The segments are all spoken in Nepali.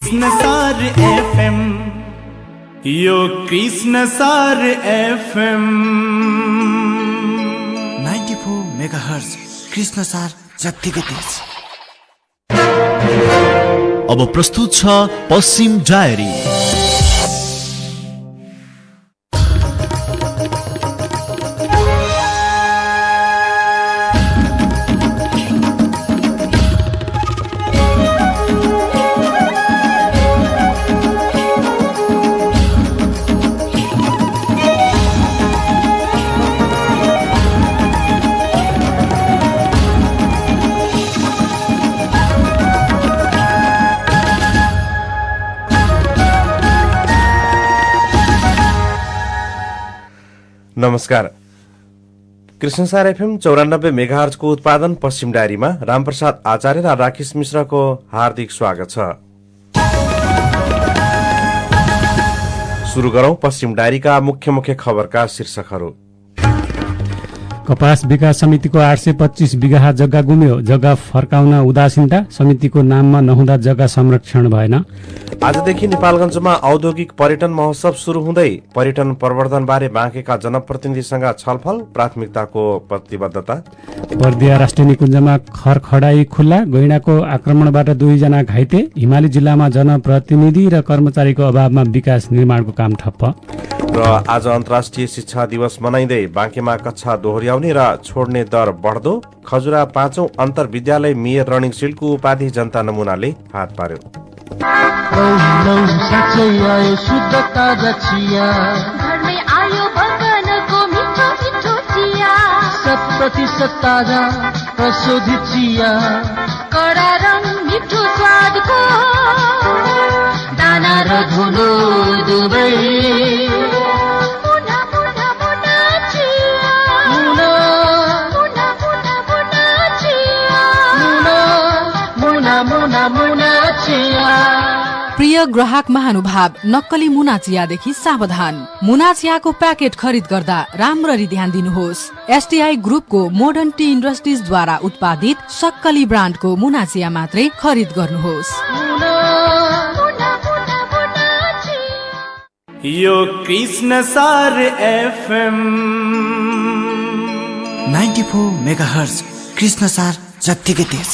कृष्ण सार एफएम, यो कृष्ण सार एफएम 94 मेगाहर्ज कृष्ण सार जत्तिकै तेज। अब प्रस्तुत छ पश्चिम डायरी। नमस्कार। कृष्णसार एफएम 94 मेगाहर्जको उत्पादन पश्चिम डायरीमा रामप्रसाद आचार्य र राकेश मिश्रको हार्दिक स्वागत छ। सुरु गरौं पश्चिम डायरीका मुख्य खबरका शीर्षकहरू। कपास विकास समितिको 825 बिघा जग्गा गुम्यो, जग्गा फर्काउन उदासीनता, समितिको नाममा नहुँदा जग्गा संरक्षण भएन। आजदेखि नेपालगञ्जमा औद्योगिक पर्यटन महोत्सव शुरू हुँदै पर्यटन प्रवर्धनबारे बाँकेका जनप्रतिनिधिसँग छलफल, प्राथमिकताको प्रतिबद्धता। बर्दिया राष्ट्रिय निकुञ्जमा खरखडाई खुल्ला, गैंडाको आक्रमणबाट 2 जना घाइते। हिमाली जिल्लामा जनप्रतिनिधि र कर्मचारीको अभावमा विकास निर्माणको काम ठप्प। र आज अन्तर्राष्ट्रिय शिक्षा दिवस मनाइँदै बाँकेमा कक्षा दोहोर्याउने र छोड्ने दर बढ्दो। खजुरा 5औं अन्तर विद्यालय मेयर रनिङ सिल्डको उपाधि जनता नमुनाले हात पार्यो। ताजा प्रशोधित चिया, कडा रङ मिठो स्वादको, दाना र धुलो दुबै, मुना मुना मुना चिया, मुना मुना मुना मुना चिया, मुना मुना मुना चिया। प्रिय ग्राहक महानुभाव, नक्कली मुना चियादेखि सावधान। मुना चियाको प्याकेट खरिद गर्दा राम्ररी ध्यान दिनुहोस्। एसटीआई ग्रुपको मोडर्न टी इन्डस्ट्रिजद्वारा उत्पादित सक्कली ब्रान्डको मुना चिया मात्रै खरिद गर्नुहोस्। यो कृष्ण सार एफएम 94 मेगाहर्ज कृष्ण सार जत्तिकै तेज।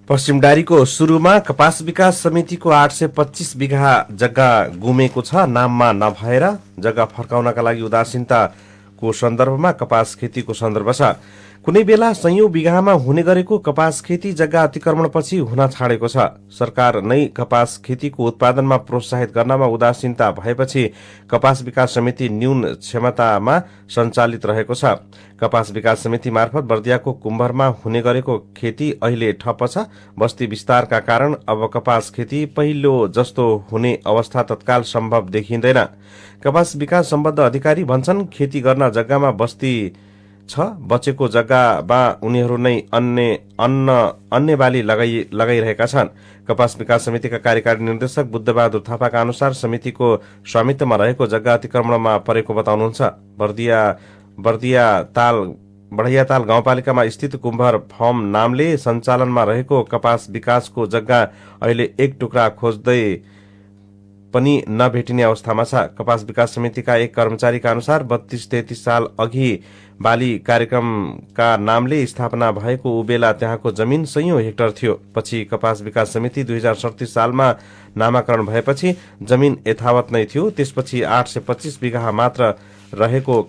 पश्चिम डायरीको सुरुमा कपास विकास समितिको 825 बिघा जग्गा गुमेको छ, नाममा नभएर जग्गा फर्काउनका लागि उदासीनताको सन्दर्भमा कपास खेतीको सन्दर्भ छ। कुनै बेला सयौं बिघामा हुने गरेको कपास खेती जग्गा अतिक्रमणपछि हुन छाडेको छ। सरकार नै कपास खेतीको उत्पादनमा प्रोत्साहित गर्नमा उदासीनता भएपछि कपास विकास समिति न्यून क्षमतामा सञ्चालित रहेको छ। कपास विकास समिति मार्फत बर्दियाको कुम्भरमा हुने गरेको खेती अहिले ठप्प छ। बस्ती विस्तारका कारण अब कपास खेती पहिलो जस्तो हुने अवस्था तत्काल सम्भव देखिँदैन। कपास विकास सम्बद्ध अधिकारी भन्छन् खेती गर्न जग्गामा बस्ती छ, बचेको जग्गामा उनीहरू नै अन्य बाली लगाइरहेका छन्। कपास विकास समितिका कार्यकारी निर्देशक बुद्धबहादुर थापाका अनुसार समितिको स्वामित्वमा रहेको जग्गा अतिक्रमणमा परेको बताउनुहुन्छ। बढैयाताल गाउँपालिकामा स्थित कुम्भर फर्म नामले सञ्चालनमा रहेको कपास विकासको जग्गा अहिले एक टुक्रा खोज्दै पनि नभेटिने अवस्थामा छ। कपास विकास समितिका एक कर्मचारीका अनुसार 32-33 साल अघि बाली कार्यक्रमका नामले स्थापना भएको उबेला त्यहाँको जमिन सयौं हेक्टर थियो। पछि कपास विकास समिति 2037 सालमा नामाकरण भएपछि जमिन यथावत नै थियो। त्यसपछि 825 बिघा मात्र रहेको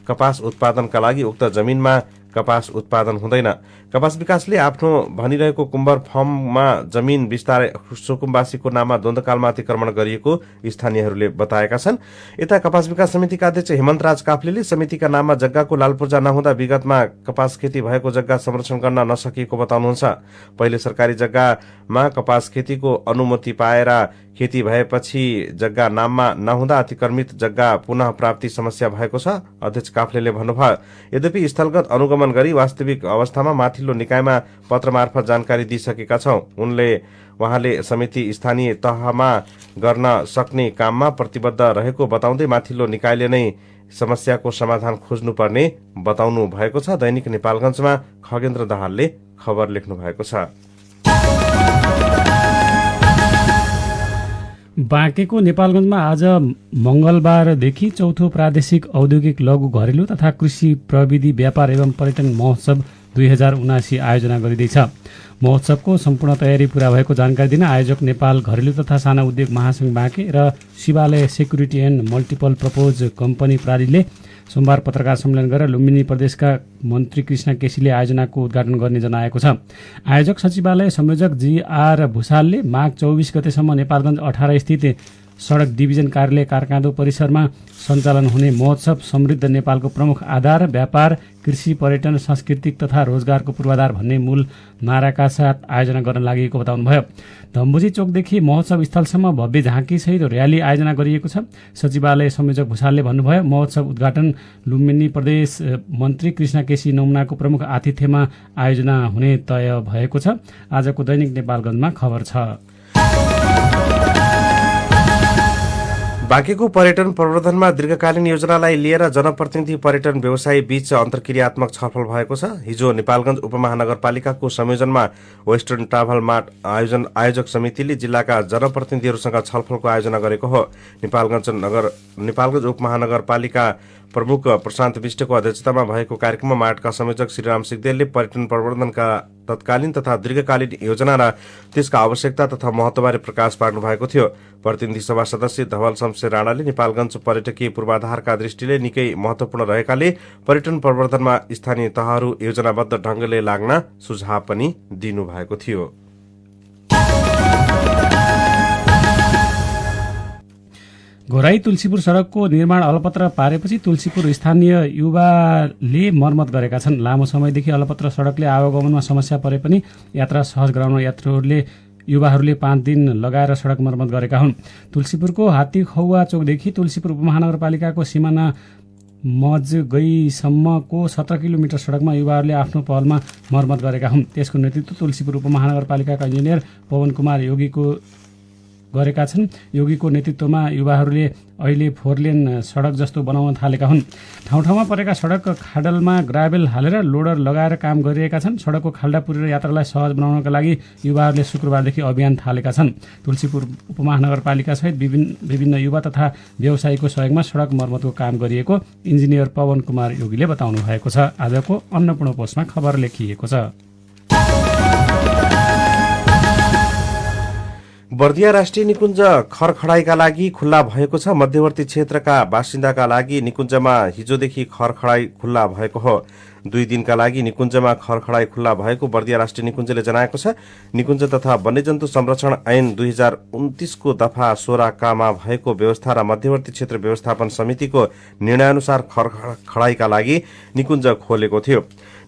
कपास उत्पादनका लागि उक्त जमिनमा कपास उत्पादन हुँदैन। कपास विकासले आफ्नो भनिरहेको कुम्भर फर्ममा जमिन विस्तारै सुकुम्बासीको नाममा द्वन्द्वकालमा अतिक्रमण गरिएको स्थानीयहरूले बताएका छन्। यता कपास विकास समितिका अध्यक्ष हेमन्तराज काफ्लेले समितिका नाममा जग्गाको लालपूर्जा नहुँदा विगतमा कपास खेती भएको जग्गा संरक्षण गर्न नसकिएको बताउनुहुन्छ। पहिले सरकारी जग्गामा कपास खेतीको अनुमति पाएर खेती भएपछि जग्गा नाममा नहुँदा अतिक्रमित जग्गा पुनः प्राप्ति समस्या भएको छ, अध्यक्ष काफ्लेले भन्नुभयो। यद्यपि स्थलगत अनुगमन गरी वास्तविक अवस्थामा माथिल्लो निकायमा पत्र मार्फत जानकारी दिइसकेका छौं। उहाँले समिति स्थानीय तहमा गर्न सक्ने काममा प्रतिबद्ध रहेको बताउँदै माथिल्लो निकायले नै समस्याको समाधान खोज्नुपर्ने बताउनु भएको छ। दैनिक नेपालगञ्जमा खगेन्द्र दाहालले खबर लेख्नु भएको छ। बाँकेको नेपालगञ्जमा आज मंगलबारदेखि चौथो प्रादेशिक औद्योगिक लघु घरेलु तथा कृषि प्रविधि व्यापार एवं पर्यटन महोत्सव 2079 आयोजना गरिँदैछ। महोत्सवको सम्पूर्ण तयारी पूरा भएको जानकारी दिन आयोजक नेपाल घरेलु तथा साना उद्योग महासंघ बाँके र Shivalaya security and multiple purpose company प्रालीले सोमबार पत्रकार सम्मेलन गरेर लुम्बिनी प्रदेशका मन्त्री कृष्ण केसीले आयोजनाको उद्घाटन गर्ने जनाएको छ। आयोजक सचिवालय संयोजक जीआर भूषालले माघ 24 गतेसम्म नेपालगञ्ज 18 स्थित सड़क डिभिजन कार्यालय कारकाँदो परिसरमा सञ्चालन हुने महोत्सव समृद्ध नेपालको प्रमुख आधार व्यापार कृषि पर्यटन सांस्कृतिक तथा रोजगारको पूर्वाधार भन्ने मूल नाराका साथ आयोजना गर्न लागि बताउनुभयो। धम्बुजी चोकदेखि महोत्सव स्थलसम्म भव्य झाँकी सहित र्याली आयोजना गरिएको छ। सचिवालय संयोजक भूषालले भन्नुभयो, महोत्सव उद्घाटन लुम्बिनी प्रदेश मन्त्री कृष्ण केसी नमुनाको प्रमुख आतिथ्यमा आयोजना हुने तय भएको छ। आजको दैनिक नेपालगञ्जमा खबर छ। बाँकेको पर्यटन प्रवर्धनमा दीर्घकालीन योजनालाई लिएर जनप्रतिनिधि पर्यटन व्यवसायी बीच अन्तर्क्रियात्मक छलफल भएको छ। हिजो नेपालगञ्ज उपमहानगरपालिकाको संयोजनमा वेस्टर्न ट्राभल मार्ट आयोजक समितिले जिल्लाका जनप्रतिनिधिहरूसँग छलफलको आयोजना गरेको हो। नेपालगञ्ज उपमहानगरपालिका प्रमुख प्रशान्त विष्टको अध्यक्षतामा भएको कार्यक्रममा मार्टका संयोजक श्रीराम सिगदेलले पर्यटन प्रवर्धनका तत्कालीन तथा दीर्घकालीन योजना र त्यसका आवश्यकता तथा महत्वबारे प्रकाश पार्नु भएको थियो। प्रतिनिधि सभा सदस्य धवल शमशेर राणाले नेपालगञ्ज पर्यटकीय पूर्वाधारका दृष्टिले निकै महत्वपूर्ण रहेकाले पर्यटन प्रवर्धनमा स्थानीय तहहरू योजनाबद्ध ढंगले लाग्न सुझाव पनि दिनु भएको थियो। घोराई तुलसीपुर सड़कको निर्माण अलपत्र पारेपछि तुलसीपुर स्थानीय युवाले मर्मत गरेका छन्। लामो समयदेखि अलपत्र सड़कले आवागमनमा समस्या परे पनि यात्रा सहज गराउन युवाहरूले 5 दिन लगाएर सड़क मर्मत गरेका हुन्। तुलसीपुरको हात्तीखौवा चोकदेखि तुलसीपुर उपमहानगरपालिकाको सिमाना मजगईसम्मको 17 किलोमिटर सड़कमा युवाहरूले आफ्नो पहलमा मर्मत गरेका हुन्। त्यसको नेतृत्व तुलसीपुर उपमहानगरपालिकाका इन्जिनियर पवन कुमार योगीको गरेका छन्। योगीको नेतृत्वमा युवाहरूले अहिले 4 लेन सड़क जस्तो बनाउन थालेका हुन्। ठाउँ ठाउँमा परेका सड़क खाडलमा ग्राभेल हालेर लोडर लगाएर काम गरिरहेका छन्। सड़कको खाल्डा पुरेर यात्रालाई सहज बनाउनका लागि युवाहरूले शुक्रबारदेखि अभियान थालेका छन्। तुलसीपुर उपमहानगरपालिका सहित विभिन्न युवा तथा व्यवसायीको सहयोगमा सड़क मर्मतको काम गरिएको इन्जिनियर पवन कुमार योगीले बताउनु भएको छ। आजको अन्नपूर्ण पोस्टमा खबर लेखिएको छ। बर्दिया राष्ट्रिय निकुञ्ज खरखडाईका लागि खुल्ला भएको छ। मध्यवर्ती क्षेत्रका बासिन्दाका लागि निकुञ्जमा हिजोदेखि खरखडाई खुल्ला भएको हो। 2 दिनका लागि निकुञ्जमा खरखडाई खुल्ला भएको बर्दिया राष्ट्रिय निकुञ्जले जनाएको छ। निकुञ्ज तथा वन्यजन्तु संरक्षण ऐन 2029 को दफा 16 कामा भएको व्यवस्था र मध्यवर्ती क्षेत्र व्यवस्थापन समितिको निर्णयअनुसार खरखडाईका लागि निकुञ्ज खोलेको थियो।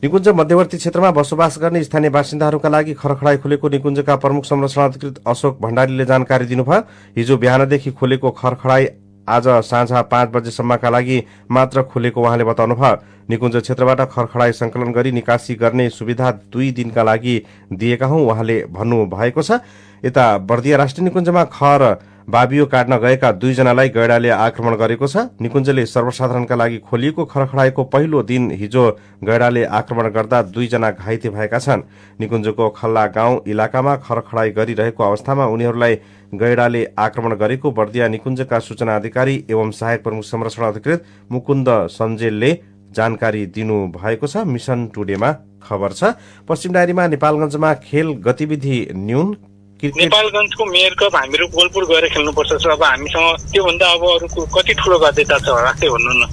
निकुञ्ज मध्यवर्ती क्षेत्रमा बसोबास गर्ने स्थानीय बासिन्दाहरूका लागि खरखडाई खुलेको निकुञ्जका प्रमुख संरक्षण अधिकृत अशोक भण्डारीले जानकारी दिनुभयो। हिजो बिहानदेखि खोलेको खरखडाई आज साँझ 5 बजेसम्मका लागि मात्र खुलेको उहाँले बताउनुभयो। निकुञ्ज क्षेत्रबाट खरखडाई संकलन गरी निकासी गर्ने सुविधा 2 दिनका लागि दिएका हुँ उहाँले भन्नुभएको छ। यता बर्दिया राष्ट्रिय निकुञ्जमा खर बाबियो काट्न गएका 2 जनालाई गैंडाले आक्रमण गरेको छ। निकुञ्जले सर्वसाधारणका लागि खोलिएको खरखडाईको पहिलो दिन हिजो गैंडाले आक्रमण गर्दा 2 जना घाइते भएका छन्। निकुञ्जको खल्ला गाउँ इलाकामा खरखडाई गरिरहेको अवस्थामा उनीहरूलाई गैंडाले आक्रमण गरेको बर्दिया निकुञ्जका सूचना अधिकारी एवं सहायक प्रमुख संरक्षण अधिकृत मुकुन्द सञ्जेलले जानकारी दिनु भएको छ। मिशन टुडेमा खबर छ। पश्चिम डायरीमा नेपालगञ्जमा खेल गतिविधि न्यून। नेपालगञ्जको मेयर कप हामीहरू गोलपुर गएर खेल्नुपर्छ। अब हामीसँग त्योभन्दा अब अरूको कति ठूलो बाध्यता छ होला त्यो भन्नु न।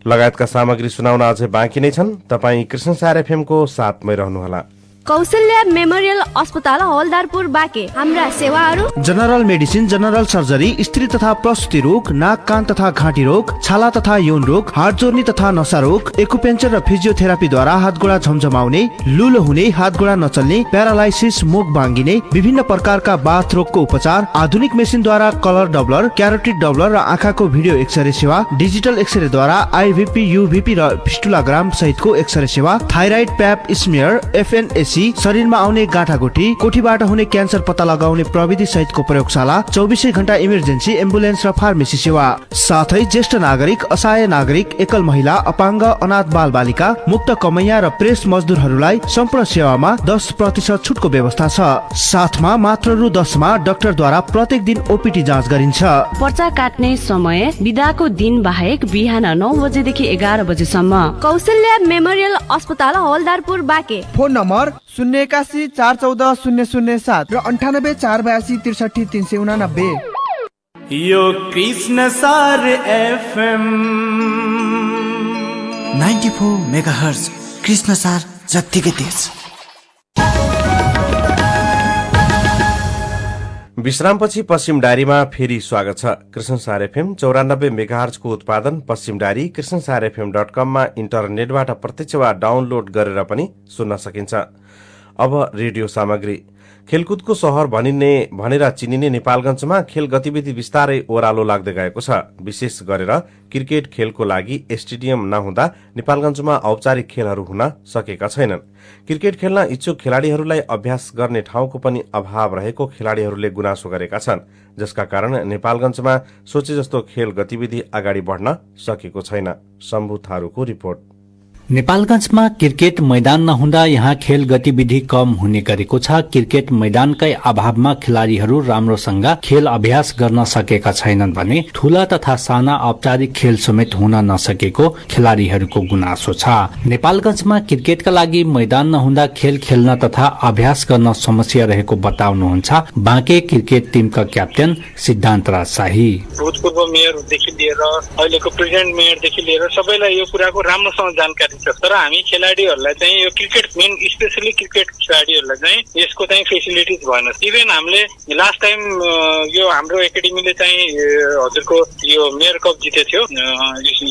लगायतका सामग्री सुनाउन अझै बाँकी नै छन्। तपाईँ कृष्णसार एफएमको साथमै रहनुहोला। कौशल्या मेमोरियल अस्पताल हवलदारपुर बाँके। हाम्रा सेवाहरू जनरल मेडिसिन, जनरल सर्जरी, स्त्री तथा प्रसुति रोग, नाक कान तथा घाँटी रोग, छाला तथा यौन रोग, हात जोर्नी तथा नसा रोग, एक्युपेन्चर र फिजियोथेरापीद्वारा हात गोडा झमझमाउने, लुलो हुने, हात गोडा नचल्ने, प्यारालाइसिस, मुख बाङ्गिने, विभिन्न प्रकारका बाथ रोगको उपचार, आधुनिक मेसिनद्वारा कलर डब्लर, क्यारोटिड डब्लर र आँखाको भिडियो एक्सरे सेवा, डिजिटल एक्सरेद्वारा आइभिपी, युभिपी र फिस्टुलाग्राम सहितको एक्सरे सेवा, थाइराइड प्याप स्मियर, एफएनएस एपिलेप्सी, शरीरमा आउने गाँठागुठी, कोठीबाट हुने क्यान्सर पत्ता लगाउने प्रविधि सहितको प्रयोगशाला, 24 घण्टा इमर्जेन्सी एम्बुलेन्स र फार्मेसी सेवा। साथै ज्येष्ठ नागरिक, असहाय नागरिक, एकल महिला, अपाङ्ग, अनाथ बाल बालिका, मुक्त कमैया र प्रेस मजदुरहरूलाई सम्पूर्ण सेवामा 10% छुटको व्यवस्था छ। साथमा मात्र रु 10 मा डाक्टरद्वारा प्रत्येक दिन ओपीडी जाँच गरिन्छ। पर्चा काट्ने समय बिदाको दिन बाहेक बिहान 9 बजेदेखि 11 बजेसम्म। कौशल्या मेमोरियल अस्पताल हवलदारपुर बाँके। फोन नम्बर 081 414 007 र 98 482 63 389। यो कृष्ण सार एफएम 94 मेगाहर्ज कृष्ण सार जत्तिकै तेज। विश्रामपछि पश्चिम डायरीमा फेरि स्वागत छ। कृष्णसार एफएम 94 मेगाहर्जको उत्पादन पश्चिम डायरी कृष्णसारएफएम.com मा इन्टरनेटबाट प्रत्यक्ष वा डाउनलोड गरेर पनि सुन्न सकिन्छ। अब रेडियो सामग्री। खेलकुदको शहर भनेर चिनिने नेपालगञ्जमा खेल गतिविधि बिस्तारै ओह्रालो लाग्दै गएको छ। विशेष गरेर क्रिकेट खेलको लागि स्टेडियम नहुँदा नेपालगञ्जमा औपचारिक खेलहरू हुन सकेका छैनन्। क्रिकेट खेल्न इच्छुक खेलाड़ीहरूलाई अभ्यास गर्ने ठाउँको पनि अभाव रहेको खेलाड़ीहरूले गुनासो गरेका छन्, जसका कारण नेपालगञ्जमा सोचे जस्तो खेल गतिविधि अगाडि बढ्न सकेको छैन। शम्भु थारूको रिपोर्ट। नेपालगञ्जमा क्रिकेट मैदान नहुँदा यहाँ खेल गतिविधि कम हुने गरेको छ। क्रिकेट मैदानकै अभावमा खेलाड़ीहरू राम्रोसँग खेल अभ्यास गर्न सकेका छैनन् भने ठूला तथा साना औपचारिक खेल समेत हुन नसकेको खेलाड़ीहरूको गुनासो छ। नेपालगञ्जमा क्रिकेटका लागि मैदान नहुँदा खेल खेल्न तथा अभ्यास गर्न समस्या रहेको बताउनुहुन्छ बाँके क्रिकेट टिमका क्याप्टेन सिद्धान्त राज शाही। भूतपूर्व मेयरदेखि लिएर अहिलेको प्रेसिडेन्ट मेयरदेखि लिएर सबैलाई यो कुराको राम्रोसँग जानकारी छ। तर हामी खेलाड़ीहरूलाई चाहिँ यो क्रिकेट मेन स्पेशली क्रिकेट खेलाड़ीहरूलाई चाहिँ यसको चाहिँ फेसिलिटिज भएन। इभन हामीले लास्ट टाइम यो हाम्रो एकाडेमीले चाहिँ हजुरको यो मेयर कप जितेको थियो।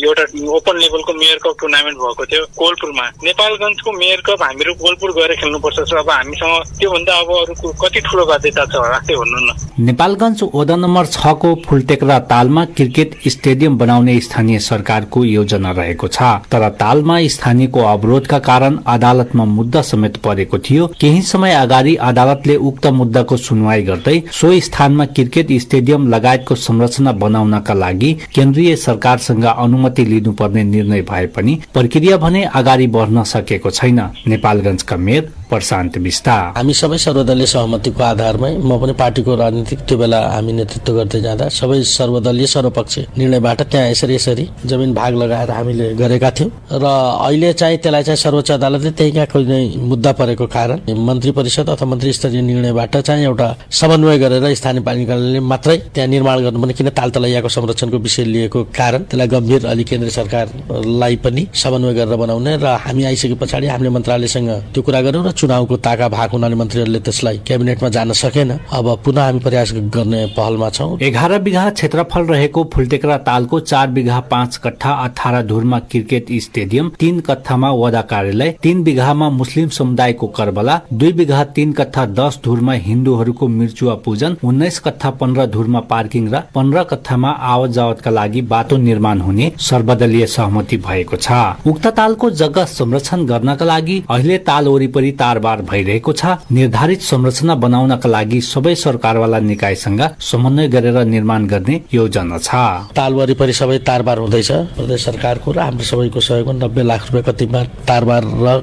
एउटा ओपन लेभलको मेयर कप टुर्नामेन्ट भएको थियो कोलपुरमा। नेपालगञ्जको मेयर कप हामीहरू कोलपुर गएर खेल्नुपर्छ। अब हामीसँग त्योभन्दा अब अरू कति ठुलो बाध्यता छ होला त्यो भन्नु न। नेपालगञ्ज वडा नम्बर 6 को फुलटेक्रा तालमा क्रिकेट स्टेडियम बनाउने स्थानीय सरकारको योजना रहेको छ। तर तालमा स्थानीयको अवरोधका कारण अदालतमा मुद्दा समेत परेको थियो। केही समय अगाडि अदालतले उक्त मुद्दाको सुनवाई गर्दै सो स्थानमा क्रिकेट स्टेडियम लगायतको संरचना बनाउनका लागि केन्द्रीय सरकारसँग अनुमति लिनुपर्ने निर्णय भए पनि प्रक्रिया भने अगाडि बढ्न सकेको छैन। नेपालगञ्जका मेयर प्रशान्त बिस्ता। हामी सबै सर्वदलीय सहमतिको आधारमै म पनि पार्टीको राजनीतिक त्यो बेला हामी नेतृत्व गर्दै जाँदा सबै सर्वदलीय सर्वपक्षीय निर्णयबाट त्यहाँ यसरी जमिन भाग लगाएर हामीले गरेका थियौं र अहिले चाहिँ त्यसलाई चाहिँ सर्वोच्च अदालतले त्यहीका कुनै मुद्दा परेको कारण मन्त्री परिषद अथवा मन्त्री स्तरीय निर्णयबाट चाहिँ एउटा समन्वय गरेर स्थानीय पालिकाले मात्रै त्यहाँ निर्माण गर्नुपर्ने, किन तालतलैयाको संरक्षणको विषय लिएको कारण त्यसलाई गम्भीर अलि केन्द्र सरकारलाई पनि समन्वय गरेर बनाउने र हामी आइसके पछाडि हामीले मन्त्रालयसँग त्यो कुरा गर्यौं र चुनावको ताका भाग हुनाले मन्त्रीहरूले त्यसलाई क्याबिनेटमा जान सकेन। अब पुनः हामी प्रयास गर्ने पहलमा छौं। 11 बिघा क्षेत्रफल रहेको फुलटेक्रा तालको 4 बिघा 5 कट्ठा 18 धुरमा क्रिकेट स्टेडियम, 3 कट्ठामा वडा कार्यालय, 3 बिघामा मुस्लिम समुदायको करबला, 2 बिघा 3 कट्ठा 10 धुरमा हिन्दूहरूको मृत्युवा पूजन, 19 कट्ठा 15 धुरमा पार्किङ र 15 कट्ठामा आवत जावतका लागि बाटो निर्माण हुने सर्वदलीय सहमति भएको छ। उक्त तालको जग्गा संरक्षण गर्नका लागि अहिले ताल वरिपरि तारबार भइरहेको छ। निर्धारित संरचना बनाउनका लागि सबै सरकारवाला निकायसँग समन्वय गरेर निर्माण गर्ने योजना छ। ताल वरिपरि सबै तारबार हुँदैछ। प्रदेश सरकारको र हाम्रो सबैको सहयोगमा 90 लाख रुपियाँ कतिमा तारबार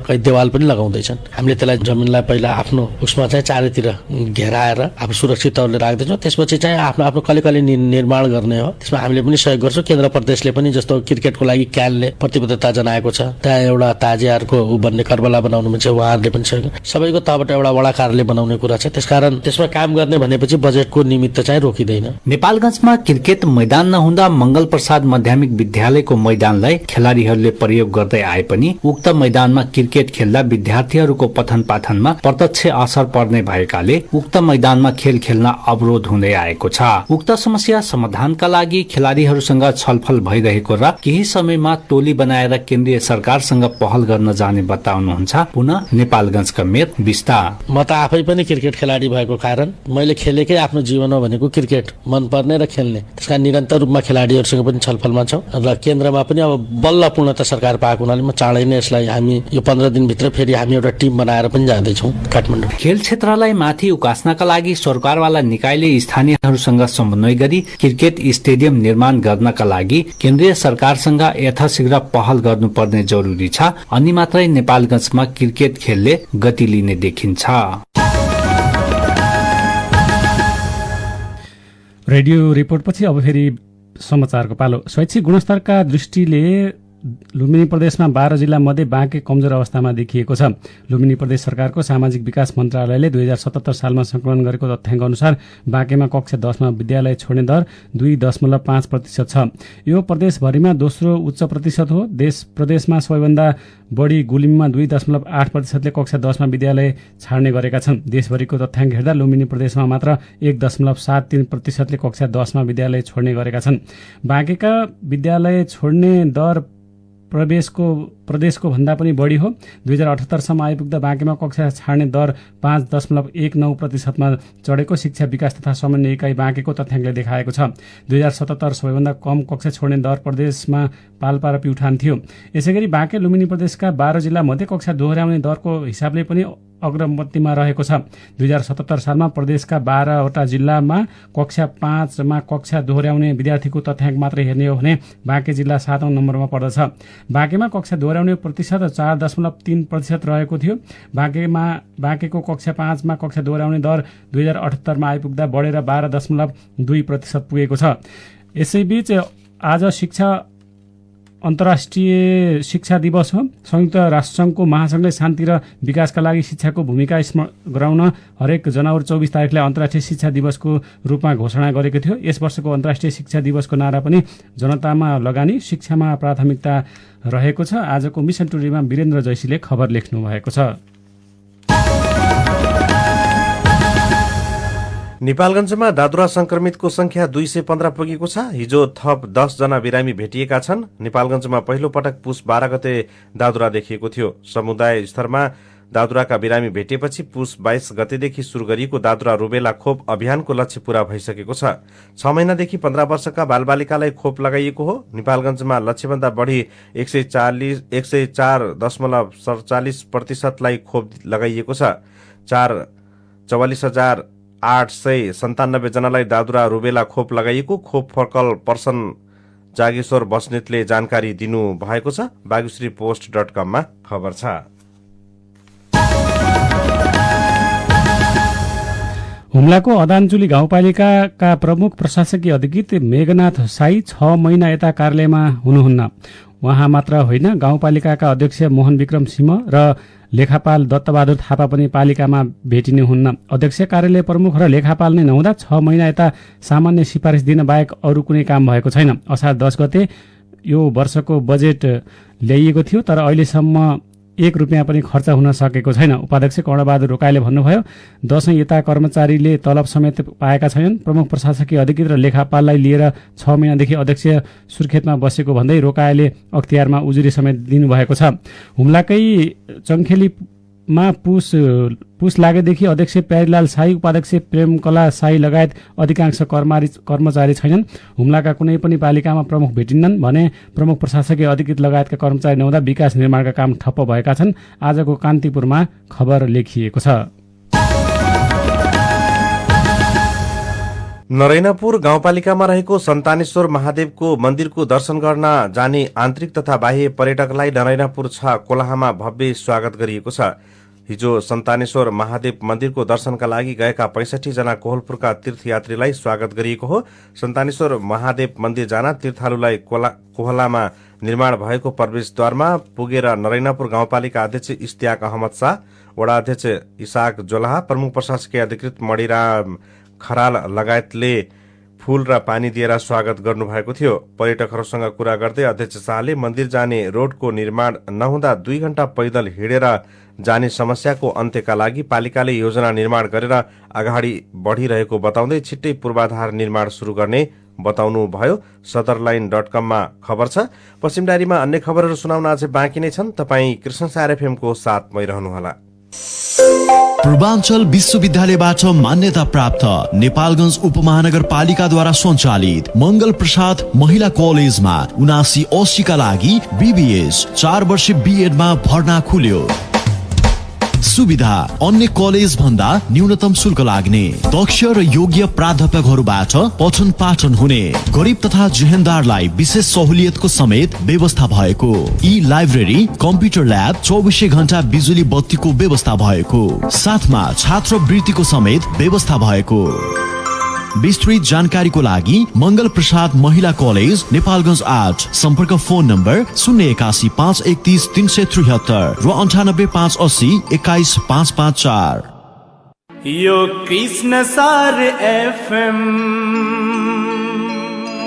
र देवाल पनि लगाउँदैछन्। हामीले त्यसलाई जमिनलाई पहिला आफ्नो उसमा चाहिँ चारैतिर घेराएर अब सुरक्षित तौरले राख्दैछौँ। त्यसपछि चाहिँ आफ्नो कले निर्माण गर्ने हो। त्यसमा हामीले पनि सहयोग गर्छौँ। केन्द्र प्रदेशले पनि जस्तो क्रिकेटको लागि क्यानले प्रतिबद्धता जनाएको छ, त्यहाँ एउटा ताजियाहरूको बन्ने कर्बला बनाउनुमा चाहिँ उहाँहरूले पनि सहयोग, सबैको तहबाट एउटा वडा कार्यालय बनाउने कुरा छ। त्यसकारण त्यसमा काम गर्ने भनेपछि बजेटको निमित्त चाहिँ रोकिँदैन। नेपालगञ्जमा क्रिकेट मैदान नहुँदा मंगल प्रसाद माध्यमिक विद्यालयको मैदानलाई खेलाड़ीहरूले प्रयोग गर्दै आए पनि उक्त मैदानमा क्रिकेट खेल्दा विद्यार्थीहरूको पठन पाठनमा प्रत्यक्ष असर पर्ने भएकाले उक्त मैदानमा खेल खेल्न अवरोध हुँदै आएको छ। उक्त समस्या समाधानका लागि खेलाड़ीहरूसँग छलफल भइरहेको र केही समयमा टोली बनाएर केन्द्रीय सरकारसँग पहल गर्न जाने बताउनुहुन्छ पुनः नेपालगञ्ज नेपालगञ्जका मेयर बिस्ता। म त आफै पनि क्रिकेट खेलाडी भएको कारण मैले खेलेकै आफ्नो जीवन हो भनेको क्रिकेट मनपर्ने र खेल्ने, त्यसका निरन्तर रूपमा खेलाडीहरूसँग पनि छलफलमा छौँ र केन्द्रमा पनि अब बल्ल पूर्णतः सरकार पाएको हुनाले म चाँडै नै यसलाई हामी यो 15 दिनभित्र फेरि हामी एउटा टिम बनाएर पनि जाँदैछौँ काठमाडौँ। खेल क्षेत्रलाई माथि उकास्नका लागि सरकारवाला निकायले स्थानीयहरूसँग समन्वय गरी क्रिकेट स्टेडियम निर्माण गर्नका लागि केन्द्रीय सरकारसँग यथाशीघ्र पहल गर्नुपर्ने जरुरी छ, अनि मात्रै नेपालगञ्जमा क्रिकेट खेलले गति लिने देखिन्छ। रेडियो रिपोर्टपछि अब फेरि समाचारको पालो। शैक्षिक गुणस्तरका दृष्टिले लुम्बिनी प्रदेशमा 12 जिल्ला मध्ये बाँके कमजोर अवस्थामा देखिएको छ। लुम्बिनी प्रदेश सरकारको सामाजिक विकास मन्त्रालयले 2077 सालमा संकलन गरेको तथ्याङ्क अनुसार बाँकेमा कक्षा 10 मा विद्यालय छोड्ने दर 2.5% छ। यो प्रदेशभरिमा दोस्रो उच्च प्रतिशत हो। प्रदेशमा सबैभन्दा बढी गुलिममा 2.8%ले कक्षा 10 मा विद्यालय छाड्ने गरेका छन्। देशभरिको तथ्याङ्क हेर्दा लुम्बिनी प्रदेशमा मात्र 1.73%ले कक्षा 10 मा विद्यालय छोड्ने गरेका छन्। बाँकेका विद्यालय छोड्ने दर प्रदेशको भन्दा पनि बढी हो। 2078 सम्म आइपुग्दा बाँकेमा कक्षा छाड्ने दर 5.19% मा चढेको शिक्षा विकास तथा समन्वय इकाइ बाँकेको तथ्याङ्कले देखाएको छ। 2077 सबैभन्दा कम कक्षा छोड्ने दर प्रदेशमा पाल्पा र प्युठान थियो। यसैगरी बाँके लुम्बिनी प्रदेशका 12 जिल्ला मध्ये कक्षा दोहोर्याउने दरको हिसाबले पनि अग्रमतिमा रहेको छ। 2077 सालमा प्रदेशका 12 वटा जिल्लामा कक्षा 5 मा कक्षा दोहोर्याउने विद्यार्थीको तथ्याङ्क मात्रै हेर्ने हो भने बाँके जिल्ला 7औं नम्बरमा पर्दछ। बाँकेमा कक्षा दोहोर्याउने प्रतिशत 4.3% रहेको थियो। बाँकेको कक्षा 5 मा कक्षा दोहोर्याउने दर 2078 मा आइपुग्दा बढेर 12.2% पुगेको छ। यसैबीच आज अन्तर्राष्ट्रिय शिक्षा दिवस हो। संयुक्त राष्ट्रसङ्घको महासङ्घले शान्ति र विकासका लागि शिक्षाको भूमिका स्मरण गराउन हरेक जनवरी 24 तारिखलाई अन्तर्राष्ट्रिय शिक्षा दिवसको रूपमा घोषणा गरेको थियो। यस वर्षको अन्तर्राष्ट्रिय शिक्षा दिवसको नारा पनि जनतामा लगानी, शिक्षामा प्राथमिकता रहेको छ। आजको मिसन टुडेमा वीरेन्द्र जैसीले खबर लेख्नु भएको छ। नेपालगञ्जमा दादुरा संक्रमितको संख्या 215 पुगेको छ। हिजो थप 10 जना बिरामी भेटिएका छन्। नेपालगञ्जमा पहिलो पटक पुस 12 गते दादुरा देखिएको थियो। समुदाय स्तरमा दादुराका बिरामी भेटिएपछि पुस 22 गतेदेखि शुरू गरिएको दादुरा रुबेला खोप अभियानको लक्ष्य पूरा भइसकेको छ। 6 महिनादेखि 15 वर्षका बालबालिकालाई खोप लगाइएको हो। नेपालगञ्जमा लक्ष्यभन्दा बढी 104.47% लाई खोप लगाइएको छ। 44,897 जनालाई दादुरा रुबेला खोप लगाइएको खोप फर्कल पर्सन जागेश्वर बस्नेतले जानकारी दिनु भएको छ। बागुश्री पोस्ट.com मा खबर छ। हुम्लाको अदानचुली गाउँपालिकाका प्रमुख प्रशासकीय अधिकृत मेघनाथ साई 6 महिना यता कार्यालयमा हुनुहुन्न। उहाँ मात्र होइन, गाउँपालिकाका अध्यक्ष मोहन विक्रम सिंह र लेखापाल दत्तबहादुर थापा पनि पालिकामा भेटिने हुन्न। अध्यक्ष कार्यालय प्रमुख र लेखापाल नै नहुँदा 6 महिना यता सामान्य सिफारिस दिन बाहेक अरू कुनै काम भएको छैन। असार 10 गते यो वर्षको बजेट ल्याइएको थियो, तर अहिलेसम्म 1 रुपियाँ पनि खर्च हुन सकेको छैन। उपाध्यक्ष कर्णबहादुर रोकाईले भन्नुभयो, दशैं यता कर्मचारीले तलब समेत पाएका छैनन्। प्रमुख प्रशासकीय अधिकृत र लेखापाललाई लिएर 6 महिनादेखि अध्यक्ष सुर्खेतमा बसेको भन्दै रोकाईले अख्तियारमा उजुरी समेत दिनुभएको छ। हुम्लाकै चङ्खेलीमा पुस लागेदेखि अध्यक्ष प्यारीलाल साई, उपाध्यक्ष प्रेमकला साई लगायत अधिकांश कर्मचारी छैनन्। हुम्लाका कुनै पनि पालिकामा प्रमुख भेटिन्नन् भने प्रमुख प्रशासकीय अधिकृत लगायतका कर्मचारी नहुँदा विकास निर्माणका काम ठप्प भएका छन्। आजको कान्तिपुरमा खबर लेखिएको छ। नरैनापुर गाउँपालिकामा रहेको सन्तानेश्वर महादेवको मन्दिरको दर्शन गर्न जाने आन्तरिक तथा बाह्य पर्यटकलाई नरैनापुर 6 कोलाहामा भव्य स्वागत गरिएको छ। हिजो सन्तानेश्वर महादेव मन्दिरको दर्शनका लागि गएका 65 जना कोहलपुरका तीर्थयात्रीलाई स्वागत गरिएको हो। सन्तानेश्वर महादेव मन्दिर जान तीर्थालुलाई कोहलामा निर्माण भएको प्रवेशद्वारमा पुगेर नरैनापुर गाउँपालिका अध्यक्ष इस्तियाक अहमद शाह, वडा अध्यक्ष इसाक जोलाहा, प्रमुख प्रशासकीय अधिकृत मणिराम खराल लगायतले फूल र पानी दिएर स्वागत गर्नुभएको थियो। पर्यटकहरूसँग कुरा गर्दै अध्यक्ष शाहले मन्दिर जाने रोडको निर्माण नहुँदा 2 घण्टा पैदल हिँडेर जाने समस्याको अन्त्यका लागि पालिकाले योजना निर्माण गरेर अगाडि बढ़िरहेको बताउँदै छिट्टै पूर्वाधार निर्माण शुरू गर्ने बताउनुभयो। सदरलाइन.com मा खबर छ। पश्चिम डायरीमा अन्य खबरहरू सुनाउन अझै बाँकी नै छन्। तपाई कृष्णसार एफएम को साथमै रहनुहोला। पूर्वाञ्चल विश्वविद्यालयबाट मान्यता प्राप्त नेपालगञ्ज उपमहानगरपालिकाद्वारा सञ्चालित मङ्गल प्रसाद महिला कलेजमा 7980 का लागि BBS 4 वर्ष BEdमा भर्ना खुल्यो। सुविधा अन्य कलेज भन्दा न्यूनतम शुल्क लाग्ने, दक्ष र योग्य प्राध्यापकहरूबाट पठन पाठन हुने, गरिब तथा जेहेन्दारलाई विशेष सहुलियतको समेत व्यवस्था भएको, ई लाइब्रेरी, कम्प्युटर ल्याब, 24 घण्टा बिजुली बत्तीको व्यवस्था भएको, साथमा छात्रवृत्तिको समेत व्यवस्था भएको। विस्तृत जानकारीको लागि मङ्गल प्रसाद महिला कलेज नेपालगञ्ज 8, सम्पर्क फोन नम्बर 081 531 373 र 98 580 21 554। यो कृष्ण सार FM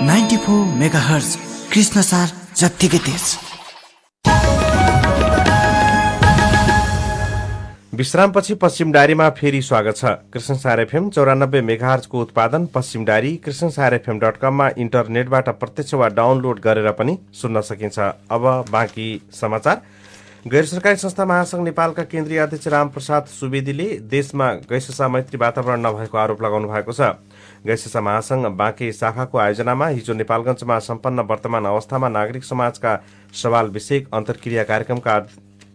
94 मेगाहर्ज कृष्ण सार जत्तिकै तेज। विश्रामपछि पश्चिम डायरीमा फेरि स्वागत छ। कृष्ण सार FM 94 मेगाहर्जको उत्पादन पश्चिम डायरी krishnasarfm.com मा इन्टरनेटबाट प्रत्यक्ष वा डाउनलोड गरेर पनि सुन्न सकिन्छ। अब बाँकी समाचार। गैर सरकारी संस्था महासंघ नेपालका केन्द्रीय अध्यक्ष रामप्रसाद सुवेदीले देशमा गैससा मैत्री वातावरण नभएको आरोप लगाउनु भएको छ। गैससा महासंघ बाँके शाखाको आयोजनामा हिजो नेपालगञ्जमा सम्पन्न वर्तमान अवस्थामा नागरिक समाजका सवाल विषयक अन्तर्क्रिया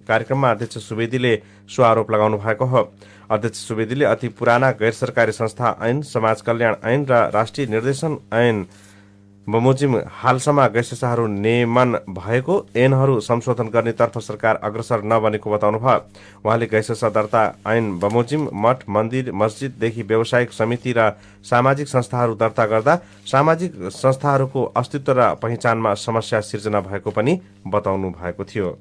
कार्यक्रममा अध्यक्ष सुवेदीले सो आरोप लगाउनु भएको हो। अध्यक्ष सुवेदीले अति पुराना गैर सरकारी संस्था ऐन, समाज कल्याण ऐन र राष्ट्रिय निर्देशन ऐन बमोजिम हालसम्म गैससाहरू नियमन भएको ऐनहरू संशोधन गर्नेतर्फ सरकार अग्रसर नबनेको बताउनुभयो। उहाँले गैससा दर्ता ऐन बमोजिम मठ, मन्दिर, मस्जिददेखि व्यावसायिक समिति र सामाजिक संस्थाहरू दर्ता गर्दा सामाजिक संस्थाहरूको अस्तित्व र पहिचानमा समस्या सिर्जना भएको पनि बताउनु भएको थियो।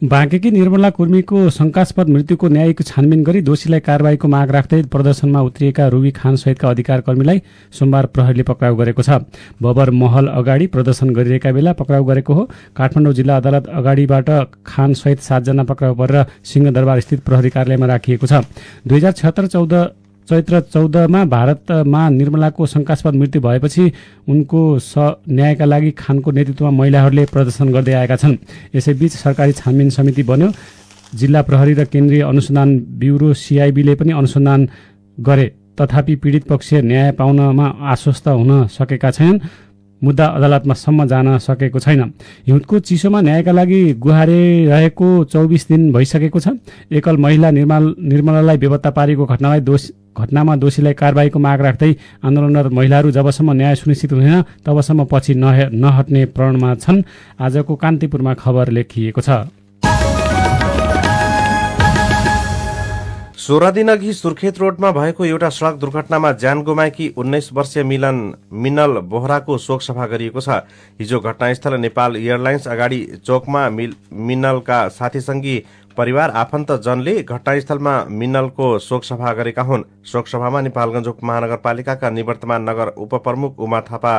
बाँकेकी निर्मला कुर्मीको शंकास्पद मृत्युको न्यायिक छानबिन गरी दोषीलाई कारबाहीको माग राख्दै प्रदर्शनमा उत्रिएका रुबी खान सहितका अधिकार कर्मीलाई सोमबार प्रहरीले पक्राउ गरेको छ। बबर महल अगाडि प्रदर्शन गरिरहेका बेला पक्राउ गरेको हो। काठमाडौँ जिल्ला अदालत अगाडिबाट खान सहित 7 जना पक्राउ परेर सिंहदरबार स्थित प्रहरी कार्यालयमा राखिएको छ। 2076 चैत्र 14 मा भारतमा निर्मलाको शंकास्पद मृत्यु भएपछि उनको न्यायका लागि खानको नेतृत्वमा महिलाहरूले प्रदर्शन गर्दै आएका छन्। यसैबीच सरकारी छानबिन समिति बन्यो। जिल्ला प्रहरी र केन्द्रीय अनुसन्धान ब्युरो CIB ले पनि अनुसन्धान गरे, तथापि पीडित पक्ष न्याय पाउनमा आश्वस्त हुन सकेका छैनन्। मुद्दा अदालतमा सम्म जान सकेको छैन। हिउँदको चिसोमा न्यायका लागि गुहारिरहेको 24 दिन भइसकेको छ। एकल महिला निर्मलालाई बेपत्ता पारेको घटनामा दोषीलाई कारबाहीको माग राख्दै आन्दोलनरत महिलाहरू जबसम्म न्याय सुनिश्चित हुँदैन तबसम्म पछि नहट्ने प्रणमा छन्। आजको कान्तिपुरमा खबर लेखिएको छ। 16 दिन अघि सुर्खेत रोडमा भएको एउटा सड़क दुर्घटनामा ज्यान गुमाएकी 19 वर्षीय मिनल बोहराको शोक सभा गरिएको छ। हिजो घटनास्थल नेपाल एयरलाइन्स अगाडि चौकमा मिनलका साथीसंगी परिवार आफन्त जनले घटनास्थलमा मिनलको शोक सभा गरेका हुन्। शोक सभामा नेपालगञ्ज उपमहानगरपालिकाका निवर्तमान नगर उपप्रमुख उमा थापा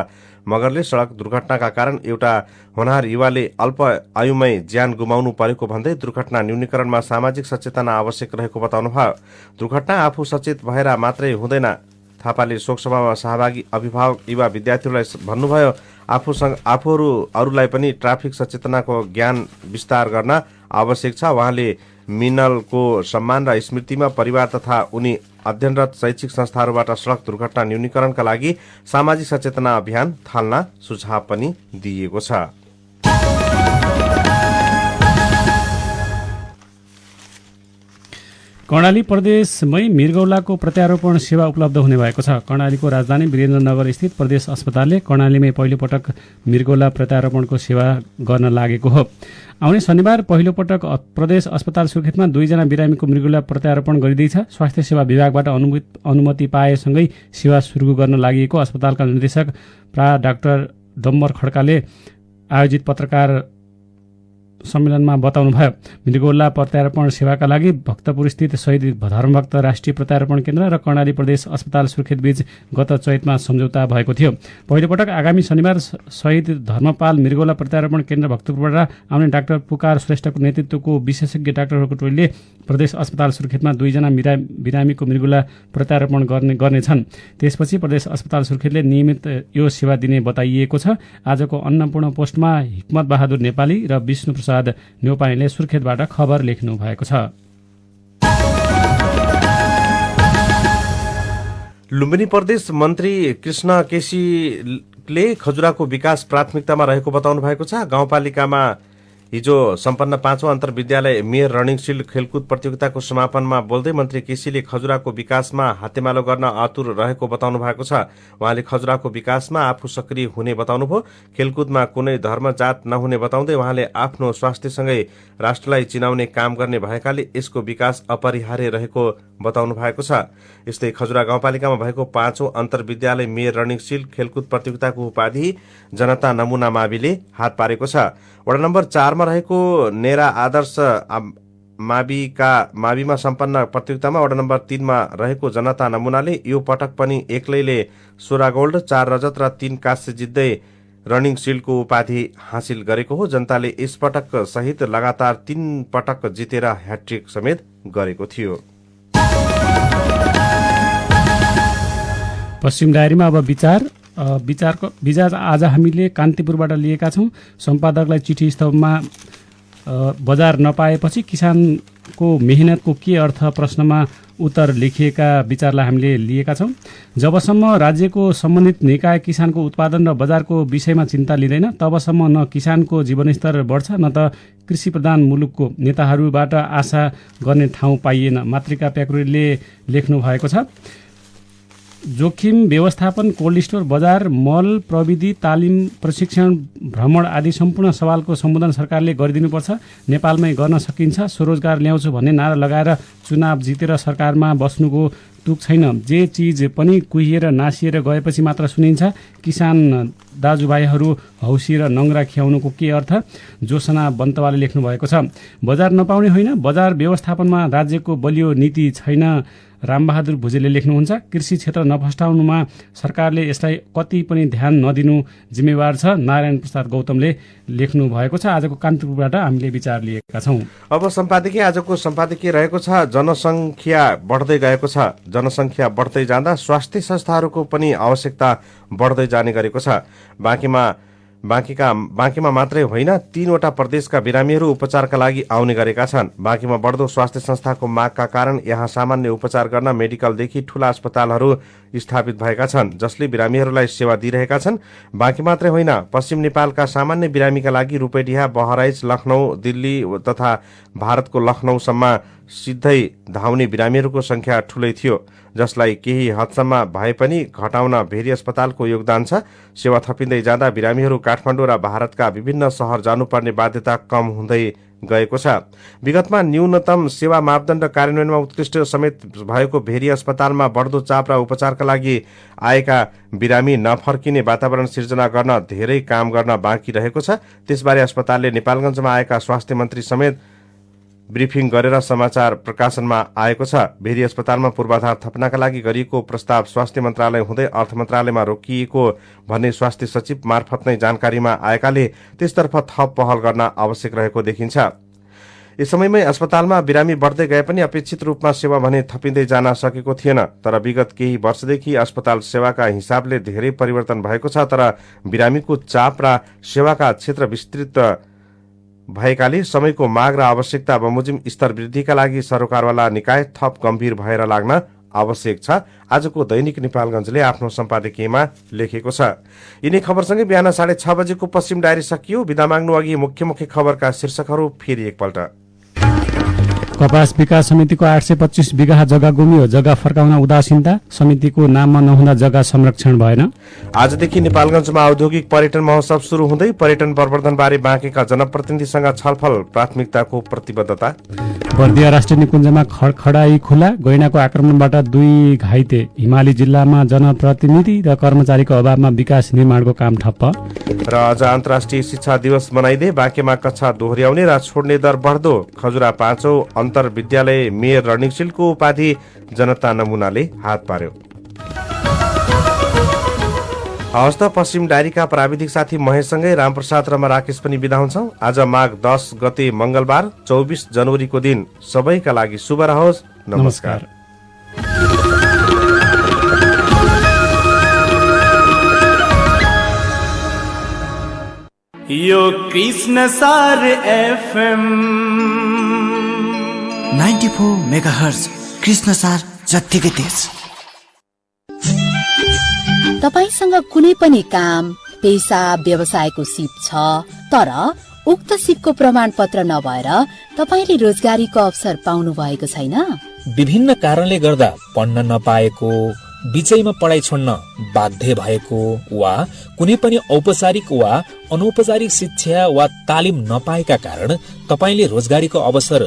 मगरले सड़क दुर्घटनाका कारण एउटा होनहार युवाले अल्प आयुमै ज्यान गुमाउनु परेको भन्दै दुर्घटना न्यूनीकरणमा सामाजिक सचेतना आवश्यक रहेको बताउनुभयो। दुर्घटना आफू सचेत भएर मात्रै हुँदैन। थापाले शोकसभामा सहभागी अभिभावक युवा विद्यार्थीहरूलाई भन्नुभयो, आफूहरू अरूलाई पनि ट्राफिक सचेतनाको ज्ञान विस्तार गर्न आवश्यक छ। उहाँले मिनलको सम्मान र स्मृतिमा परिवार तथा उनी अध्ययनरत शैक्षिक संस्थाहरूबाट सड़क दुर्घटना न्यूनीकरणका लागि सामाजिक सचेतना अभियान थाल्न सुझाव पनि दिएको छ। कर्णाली प्रदेशमै मृगौलाको प्रत्यारोपण सेवा उपलब्ध हुने भएको छ। कर्णालीको राजधानी वीरेन्द्रनगर स्थित प्रदेश अस्पतालले कर्णालीमै पहिलो पटक मृगौला प्रत्यारोपणको सेवा गर्न लागेको हो। आउने शनिबार पहिलो पटक प्रदेश अस्पताल सुर्खेतमा 2 जना बिरामीको मृगौला प्रत्यारोपण गरिँदैछ। स्वास्थ्य सेवा विभागबाट अनुमति पाएसँगै सेवा सुरु गर्न लागि अस्पतालका निर्देशक प्रा डाक्टर डम्बर खड्काले आयोजित पत्रकार सम्मेलनमा बताउनुभयो। मृगौला प्रत्यारोपण सेवाका लागि भक्तपुर स्थित शहीद धर्मभक्त राष्ट्रिय प्रत्यारोपण केन्द्र र कर्णाली प्रदेश अस्पताल सुर्खेत बीच गत चैतमा सम्झौता भएको थियो। पहिलो पटक आगामी शनिबार शहीद धर्मपाल मृगौला प्रत्यारोपण केन्द्र भक्तपुरबाट आउने डाक्टर पुकार श्रेष्ठको नेतृत्वको विशेषज्ञ डाक्टरहरूको टोलीले प्रदेश अस्पताल सुर्खेतमा 2 जना बिरामीको मृगुला प्रत्यारोपण गर्नेछन्। त्यसपछि प्रदेश अस्पताल सुर्खेतले नियमित यो सेवा दिने बताइएको छ। आजको अन्नपूर्ण पोस्टमा हिक्मत बहादुर नेपाली र विष्णु प्रसाद न्यौपानेले सुर्खेतबाट खबर लेख्नु भएको छ। लुम्बिनी प्रदेश मन्त्री कृष्ण केसीले खजुराको विकास प्राथमिकतामा रहेको बताउनु भएको छ। गाउँपालिकामा हिजो सम्पन्न 5औं अन्तर्विद्यालय मेयर रनिङ सिल्ड खेलकुद प्रतियोगिताको समापनमा बोल्दै मन्त्री केसीले खजुराको विकासमा हातेमालो गर्न आतुर रहेको बताउनु भएको छ। उहाँले खजुराको विकासमा आफू सक्रिय हुने बताउनुभयो। खेलकुदमा कुनै धर्म जात नहुने बताउँदै उहाँले आफ्नो स्वास्थ्यसँगै राष्ट्रलाई चिनाउने काम गर्ने भएकाले यसको विकास अपरिहार्य रहेको बताउनु भएको छ। यस्तै खजुरा गाउँपालिकामा भएको 5औं अन्तर्विद्यालय मेयर रनिङ सिल्ड खेलकुद प्रतियोगिताको उपाधि जनता नमुना माविले हात पारेको छ। वडा नम्बर 4 मा रहेको नेरा आदर्श माविमा सम्पन्न प्रतियोगितामा वडा नम्बर 3 मा रहेको जनता नमुनाले यो पटक पनि एक्लैले 16 गोल्ड 4 रजत र 3 काँस्य जित्दै रनिङ सिल्डको उपाधि हासिल गरेको हो। जनताले यस पटक सहित लगातार 3 पटक जितेर ह्याट्रिक समेत गरेको थियो। पश्चिम डायरीमा अब विचार आज हामीले कान्तिपुरबाट लिएका छौं। सम्पादकलाई चिठी स्तवमा बजार नपाएपछि किसानको मेहनतको के अर्थ प्रश्नमा उत्तर लेखिएका विचारलाई हामीले लिएका छौं। जबसम्म राज्यको सम्बन्धित निकाय किसानको उत्पादन र बजारको विषयमा चिन्ता लिँदैन तबसम्म न किसानको जीवनस्तर बढ्छ न त कृषि प्रधान मुलुकको नेताहरूबाट आशा गर्ने ठाउँ पाइएन। मातृका प्याकुरेलले लेख्नु भएको छ। जोखिम व्यवस्थापन, कोल्ड स्टोर, बजार, मल, प्रविधि, तालिम, प्रशिक्षण, भ्रमण आदि सम्पूर्ण सवालको सम्बोधन सरकारले गरिदिनुपर्छ। नेपालमै गर्न सकिन्छ। स्वरोजगार ल्याउँछु भन्ने नारा लगाएर चुनाव जितेर सरकारमा बस्नुको तुक छैन। जे चिज पनि कुहिएर नासिएर गएपछि मात्र सुनिन्छ। किसान दाजुभाइहरू हौसी र नङ्ग्रा खियाउनुको के अर्थ? जोसना बन्तवाले लेख्नु भएको छ। बजार नपाउने होइन, बजार व्यवस्थापनमा राज्यको बलियो नीति छैन। रामबहादुर भुजेलले लेख्नुहुन्छ। कृषि क्षेत्र नफस्टाउनुमा सरकारले यसलाई कति पनि ध्यान नदिनु जिम्मेवार छ। नारायण प्रसाद गौतमले लेख्नु भएको छ। आजको कान्तिपुरबाट हामीले विचार लिएका छौं। अब सम्पादकीय आजको सम्पादकीय रहेको छ। जनसंख्या बढ्दै गएको छ। जनसंख्या बढ्दै जाँदा स्वास्थ्य संस्थाहरूको पनि आवश्यकता बढ्दै जाने गरेको छ। बाँकीमा मात्रै होइन 3 वटा प्रदेशका बिरामीहरू उपचारका लागि आउने गरेका छन्। बाँकीमा बढ्दो स्वास्थ्य संस्थाको मागका कारण यहाँ सामान्य उपचार गर्न मेडिकलदेखि ठूला अस्पतालहरू स्थापित भएका छन् जसले बिरामीहरूलाई सेवा दिइरहेका छन्। बाँकी मात्रै होइन, पश्चिम नेपालका सामान्य बिरामीका लागि रूपैडिहा, बहराइच, लखनऊ, दिल्ली तथा भारतको लखनऊसम्म सिधै धाउने बिरामीहरूको संख्या ठूलै थियो जसलाई केही हदसम्म भए पनि घटाउन भेरी अस्पतालको योगदान छ। सेवा थपिँदै जाँदा बिरामीहरू काठमाडौँ र भारतका विभिन्न शहर जानुपर्ने बाध्यता कम हुँदै गएको छ। विगतमा न्यूनतम सेवा मापदण्ड कार्यान्वयनमा उत्कृष्ट समेत भएको भेरी अस्पतालमा बढ्दो चाप र उपचारका लागि आएका बिरामी नफर्किने वातावरण सिर्जना गर्न धेरै काम गर्न बाँकी रहेको छ। त्यसबारे अस्पतालले नेपालगञ्जमा आएका स्वास्थ्य मन्त्री समेत ब्रिफिङ गरेर समाचार प्रकाशनमा आएको छ। भेरी अस्पतालमा पूर्वाधार थप्नका लागि गरिएको प्रस्ताव स्वास्थ्य मन्त्रालय हुँदै अर्थ मन्त्रालयमा रोकिएको भन्ने स्वास्थ्य सचिव मार्फत नै जानकारीमा आएकाले त्यसतर्फ थप पहल गर्न आवश्यक रहेको देखिन्छ। यस समयमै अस्पतालमा बिरामी बढ्दै गए पनि अपेक्षित रूपमा सेवा भने थपिँदै जान सकेको थिएन। तर विगत केही वर्षदेखि अस्पताल सेवाका हिसाबले धेरै परिवर्तन भएको छ। तर बिरामीको चाप र सेवाका क्षेत्र विस्तृत भएकाले समयको माग र आवश्यकता बमोजिम स्तर वृद्धिका लागि सरकारवाला निकाय थप गम्भीर भएर लाग्न आवश्यक छ। आजको दैनिक नेपालगञ्जले आफ्नो सम्पादकीयमा लेखेको छ। यिनै खबरसँगै बिहान 6:30 बजेको पश्चिम डायरी सकियो। बिदा माग्नु अघि मुख्य खबरका शीर्षकहरू फेरि एकपल्ट। कपास विकास समितिको 825 बिघा जग्गा गुमियो। जग्गा फर्काउन उदासीनता। समितिको नाममा नहुँदा जग्गा संरक्षण भएन। आजदेखि नेपालगञ्जमा औद्योगिक पर्यटन महोत्सव सुरु हुँदै पर्यटन प्रवर्धनबारे बाँकेका जनप्रतिनिधिसँग छलफल। प्राथमिकताको प्रतिबद्धता। बर्दिया राष्ट्रिय निकुञ्जमा खडखडाई खुला। गैंडाको आक्रमणबाट 2 घाइते। हिमाली जिल्लामा जनप्रतिनिधि र कर्मचारीको अभावमा विकास निर्माणको काम ठप्प। र आज अन्तर्राष्ट्रिय शिक्षा दिवस मनाइँदै बाँकेमा कक्षा दोहोर्याउने र छोड्ने दर बढ्दो। खजुरा 5औं अन्तर्विद्यालय मेयर रनिङ सिल्डको उपाधि जनता नमुनाले हात पार्यो। हवस् त पश्चिम डायरीका प्राविधिक साथी महेशसँगै रामप्रसाद र म राकेश पनि बिदा हुन्छौँ। आज माघ 10 गते मंगलबार 24 जनवरीको दिन सबैका लागि शुभ रहोस्। नमस्कार। यो कृष्ण सार एफएम 94 मेगाहर्ज कृष्ण सार जत्तिकै तेज। तपाईसँग कुनै पनि काम, पेशा, व्यवसायको सिप छ तर उक्त सिपको प्रमाण पत्र नभएर तपाईले रोजगारीको अवसर पाउनु भएको छैन? विभिन्न कारणले गर्दा पढ्न नपाएको, बीचैमा पढाइ छोड्न बाध्य भएको वा कुनै पनि औपचारिक वा अनौपचारिक शिक्षा वा तालिम नपाएका कारण तपाईले रोजगारीको अवसर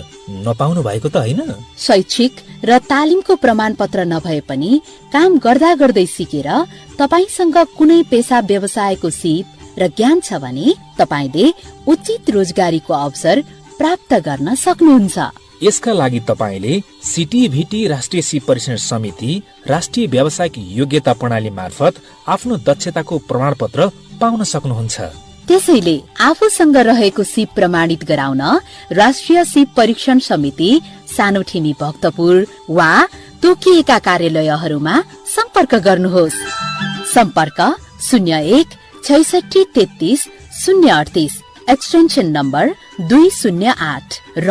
नपाउनु भएको त होइन? शैक्षिक र तालिमको प्रमाण पत्र नभए पनि काम गर्दा गर्दै सिकेर तपाईसँग कुनै पेशा व्यवसायको सिप र ज्ञान छ भने तपाईले उचित रोजगारीको अवसर प्राप्त गर्न सक्नुहुन्छ। यसका लागि तपाईले सिटिभिटी राष्ट्रिय सिप परीक्षण समिति राष्ट्रिय व्यावसायिक योग्यता प्रणाली मार्फत आफ्नो दक्षताको प्रमाणपत्र पाउन सक्नुहुन्छ। त्यसैले आफूसँग रहेको सिप प्रमाणित गराउन राष्ट्रिय सिप परीक्षण समिति सानोठिनी भक्तपुर वा तोकिएका कार्यालयहरूमा सम्पर्क गर्नुहोस्। सम्पर्क 01 66 33 038 एक्सटेन्सन नम्बर 208 र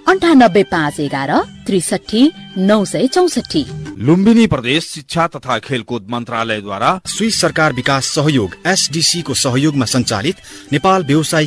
98 511 63 964। लुम्बिनी प्रदेश शिक्षा तथा खेलकुद मन्त्रालयद्वारा स्विस सरकार विकास सहयोग SDC को सहयोगमा सञ्चालित नेपाल व्यवसायिक